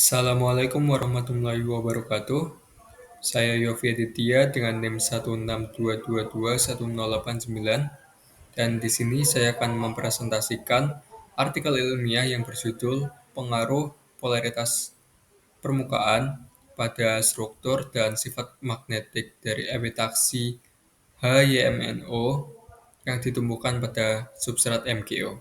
Assalamualaikum warahmatullahi wabarakatuh. Saya Yofi Aditya dengan NIM 162221089 dan di sini saya akan mempresentasikan artikel ilmiah yang berjudul Pengaruh Polaritas Permukaan pada Struktur dan Sifat Magnetik dari Epitaksi HYMNO yang ditumbuhkan pada substrat MgO.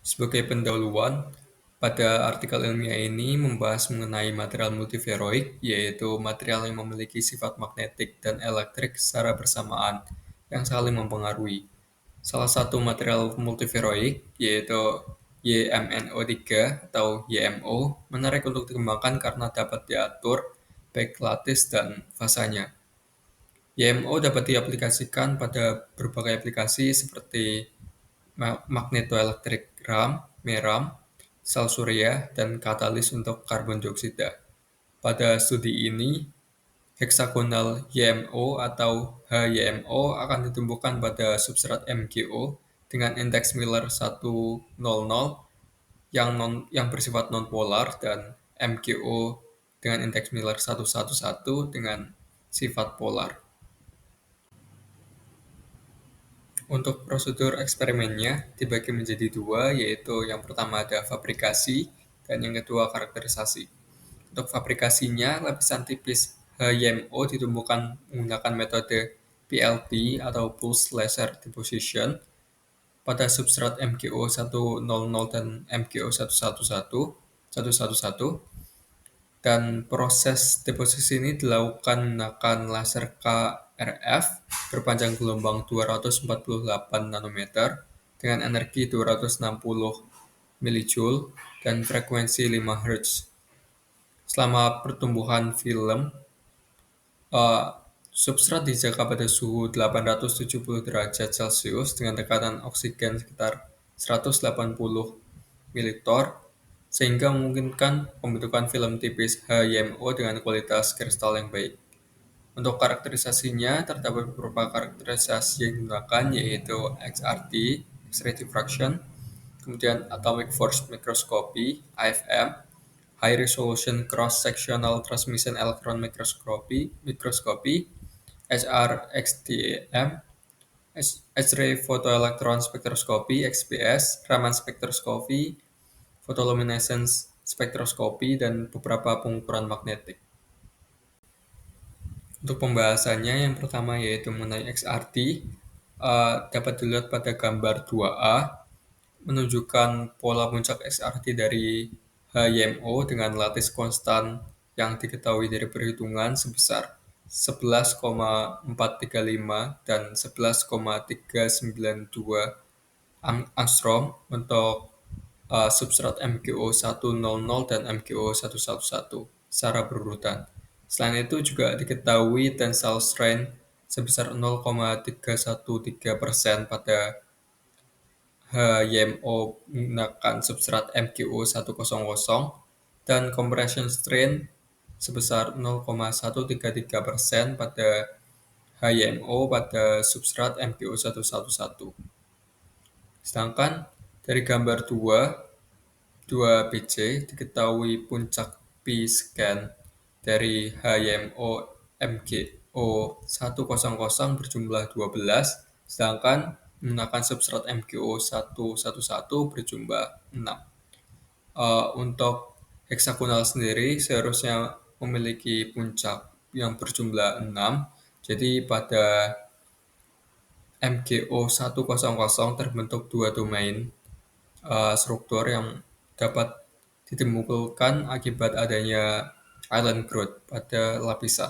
Sebagai pendahuluan, pada artikel ilmiah ini membahas mengenai material multiferoik, yaitu material yang memiliki sifat magnetik dan elektrik secara bersamaan yang saling mempengaruhi. Salah satu material multiferoik, yaitu YMNO3 atau YMO, menarik untuk dikembangkan karena dapat diatur baik lattice dan fasanya. YMO dapat diaplikasikan pada berbagai aplikasi seperti magnetoelektrik (MERAM), sel surya, dan katalis untuk karbon dioksida. Pada studi ini, heksagonal YMO atau HYMO akan ditumbuhkan pada substrat MgO dengan indeks Miller 100 yang bersifat nonpolar dan MgO dengan indeks Miller 111 dengan sifat polar. Untuk prosedur eksperimennya dibagi menjadi dua, yaitu yang pertama ada fabrikasi dan yang kedua karakterisasi. Untuk fabrikasinya, lapisan tipis HYMO ditumbuhkan menggunakan metode PLD atau Pulse Laser Deposition pada substrat MgO 100 dan MgO 111 dan proses deposisi ini dilakukan menggunakan laser KrF berpanjang gelombang 248 nanometer dengan energi 260 mJ dan frekuensi 5 Hz. Selama pertumbuhan film, substrat dijaga pada suhu 870 derajat Celcius dengan tekanan oksigen sekitar 180 ml sehingga memungkinkan pembentukan film tipis HYMO dengan kualitas kristal yang baik. Untuk karakterisasinya, terdapat beberapa karakterisasi yang digunakan, yaitu XRD, X-ray diffraction, kemudian Atomic Force Microscopy, AFM, High Resolution Cross-Sectional Transmission Electron Microscopy, HRXDEM, X-ray Photoelectron Spectroscopy, XPS, Raman Spectroscopy, Photoluminescence Spectroscopy, dan beberapa pengukuran magnetik. Untuk pembahasannya, yang pertama yaitu mengenai XRD, dapat dilihat pada gambar 2A, menunjukkan pola puncak XRD dari HYMO dengan lattice konstan yang diketahui dari perhitungan sebesar 11,435 dan 11,392 angstrom untuk substrat MgO 100 dan MgO 111 secara berurutan. Selain itu juga diketahui tensile strength sebesar 0,313% pada HYMO menggunakan substrat MgO 100 dan compression strain sebesar 0,133% pada HYMO pada substrat MgO 111. Sedangkan dari gambar 2BC diketahui puncak P-scan dari HYMO MgO 100 berjumlah 12, sedangkan menggunakan substrat MgO 111 berjumlah 6. Untuk heksagonal sendiri seharusnya memiliki puncak yang berjumlah 6, jadi pada MgO 100 terbentuk dua domain struktur yang dapat ditimbulkan akibat adanya island growth pada lapisan.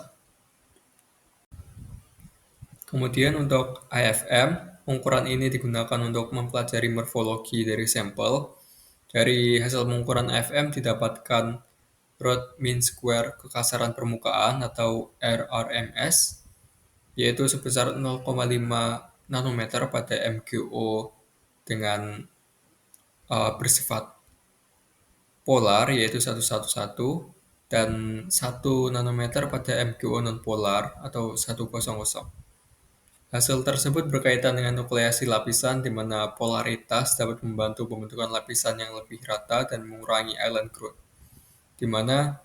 Kemudian untuk AFM, pengukuran ini digunakan untuk mempelajari morfologi dari sampel. Dari hasil pengukuran AFM didapatkan root mean square kekasaran permukaan atau RRMS, yaitu sebesar 0,5 nanometer pada MgO dengan bersifat polar, yaitu 111, dan 1 nanometer pada MgO non-polar atau 100. Hasil tersebut berkaitan dengan nukleasi lapisan di mana polaritas dapat membantu pembentukan lapisan yang lebih rata dan mengurangi island growth, di mana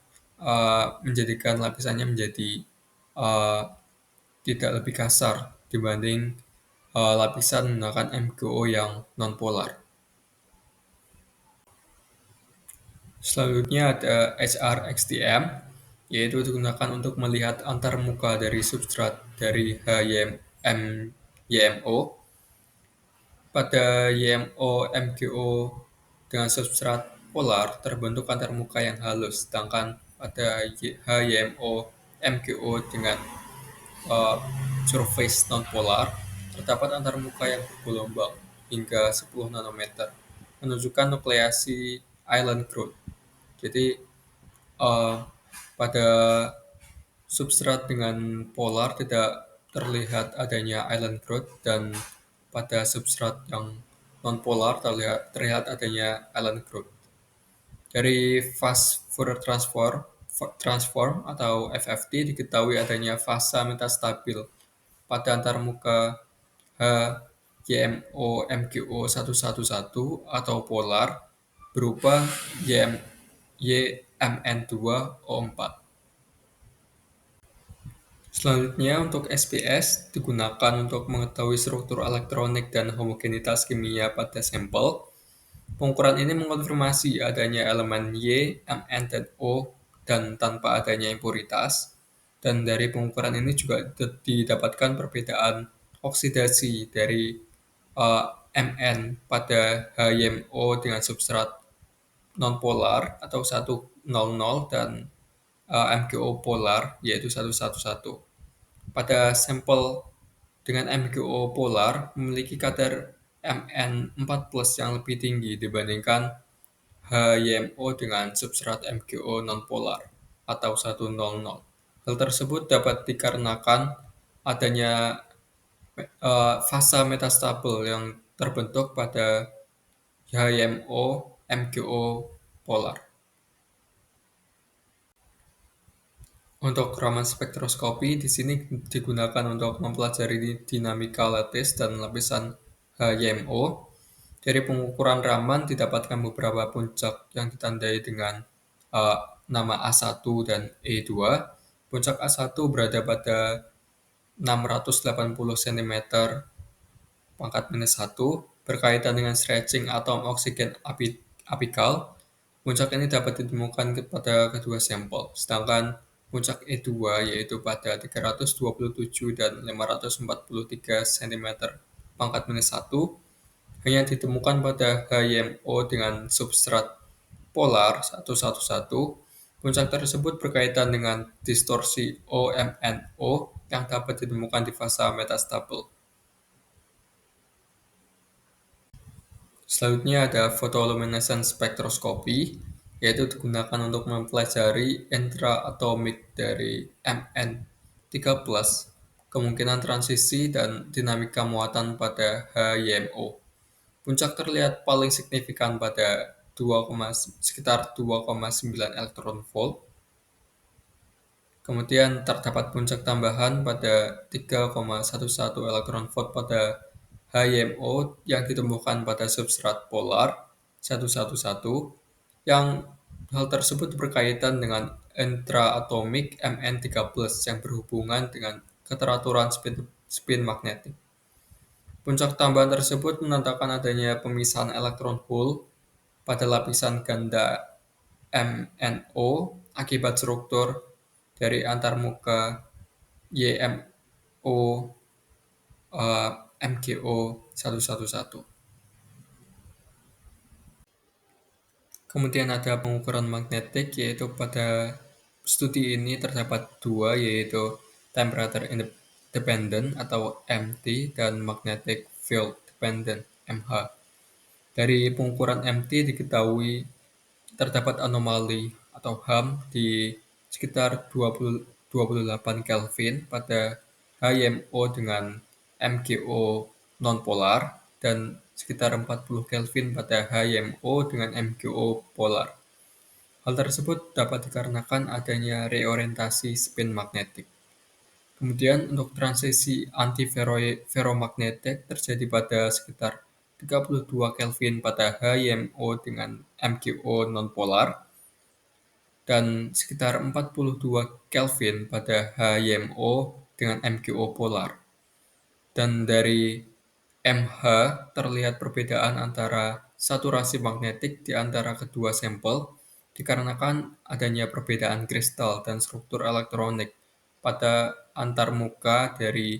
menjadikan lapisannya menjadi uh, tidak lebih kasar dibanding lapisan menggunakan MgO yang non-polar. Selanjutnya ada HRXTM, yaitu digunakan untuk melihat antarmuka dari substrat dari YMO. Pada YMO MgO dengan substrat polar terbentuk antarmuka yang halus, sedangkan pada HYMO MgO dengan uh, surface non-polar terdapat antarmuka yang bergelombang hingga 10 nanometer, menunjukkan nukleasi island growth. Jadi uh, pada substrat dengan polar tidak terlihat adanya island growth, dan pada substrat yang non-polar terlihat adanya island growth. Dari fast Fourier transform atau FFT diketahui adanya fasa metastabil pada antarmuka YMO MgO 111 atau polar berupa YMN2O4. Selanjutnya, untuk SPS digunakan untuk mengetahui struktur elektronik dan homogenitas kimia pada sampel. Pengukuran ini mengonfirmasi adanya elemen Y, Mn, dan O dan tanpa adanya impuritas. Dan dari pengukuran ini juga didapatkan perbedaan oksidasi dari Mn pada HMO dengan substrat nonpolar atau 100 dan MgO polar yaitu 111. Pada sampel dengan MgO polar memiliki kadar Mn4+ yang lebih tinggi dibandingkan HYMO dengan substrat MgO nonpolar atau 100. Hal tersebut dapat dikarenakan adanya fasa metastabil yang terbentuk pada HMO MgO polar. Untuk Raman spektroskopi di sini digunakan untuk mempelajari dinamika lattice dan lapisan HMO. Dari pengukuran Raman didapatkan beberapa puncak yang ditandai dengan uh, nama A1 dan E2. Puncak A1 berada pada 680 cm pangkat minus 1 berkaitan dengan stretching atom oksigen apikal. Puncak ini dapat ditemukan pada kedua sampel, sedangkan puncak E2 yaitu pada 327 dan 543 cm pangkat minus 1 hanya ditemukan pada HMO dengan substrat polar 111. Puncak tersebut berkaitan dengan distorsi OMNO yang dapat ditemukan di fasa metastabil. Selanjutnya ada photoluminescence spektroskopi, yaitu digunakan untuk mempelajari intra-atomik dari Mn3+, kemungkinan transisi dan dinamika muatan pada HYMO. Puncak terlihat paling signifikan pada sekitar 2,9 elektron volt. Kemudian terdapat puncak tambahan pada 3,11 elektron volt pada HMO yang ditemukan pada substrat polar 111, yang hal tersebut berkaitan dengan intra-atomik Mn3+ yang berhubungan dengan keteraturan spin magnetik. Puncak tambahan tersebut menandakan adanya pemisahan elektron hole pada lapisan ganda MnO akibat struktur dari antarmuka YMO MgO 111. Kemudian ada pengukuran magnetik, yaitu pada studi ini terdapat dua, yaitu temperature dependent atau MT dan magnetic field dependent MH. Dari pengukuran MT diketahui terdapat anomali atau HAM di sekitar 28 Kelvin pada HMO dengan MgO nonpolar dan sekitar 40 Kelvin pada HMO dengan MgO polar. Hal tersebut dapat dikarenakan adanya reorientasi spin magnetik. Kemudian untuk transisi antiferromagnetik terjadi pada sekitar 32 Kelvin pada HIMO dengan MgO nonpolar dan sekitar 42 Kelvin pada HIMO dengan MgO polar. Dan dari MH terlihat perbedaan antara saturasi magnetik di antara kedua sampel dikarenakan adanya perbedaan kristal dan struktur elektronik pada antarmuka dari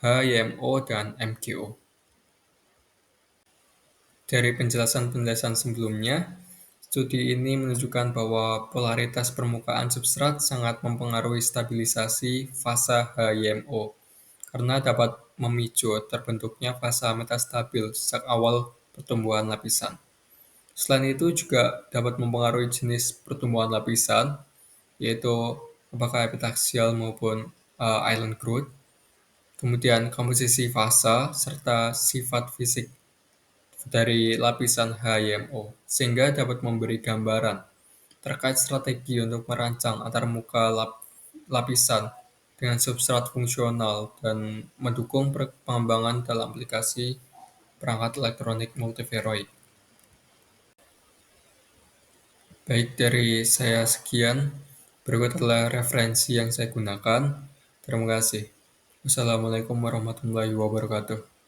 HIMO dan MgO. Dari penjelasan-penjelasan sebelumnya, studi ini menunjukkan bahwa polaritas permukaan substrat sangat mempengaruhi stabilisasi fasa HIMO karena dapat memicu terbentuknya fasa metastabil sejak awal pertumbuhan lapisan. Selain itu juga dapat mempengaruhi jenis pertumbuhan lapisan, yaitu apakah epitaksial maupun island growth, kemudian komposisi fasa, serta sifat fisik dari lapisan HIMO, sehingga dapat memberi gambaran terkait strategi untuk merancang antarmuka lapisan dengan substrat fungsional dan mendukung pengembangan dalam aplikasi perangkat elektronik multiferoid. Baik, dari saya sekian. Berikut adalah referensi yang saya gunakan. Terima kasih. Wassalamualaikum warahmatullahi wabarakatuh.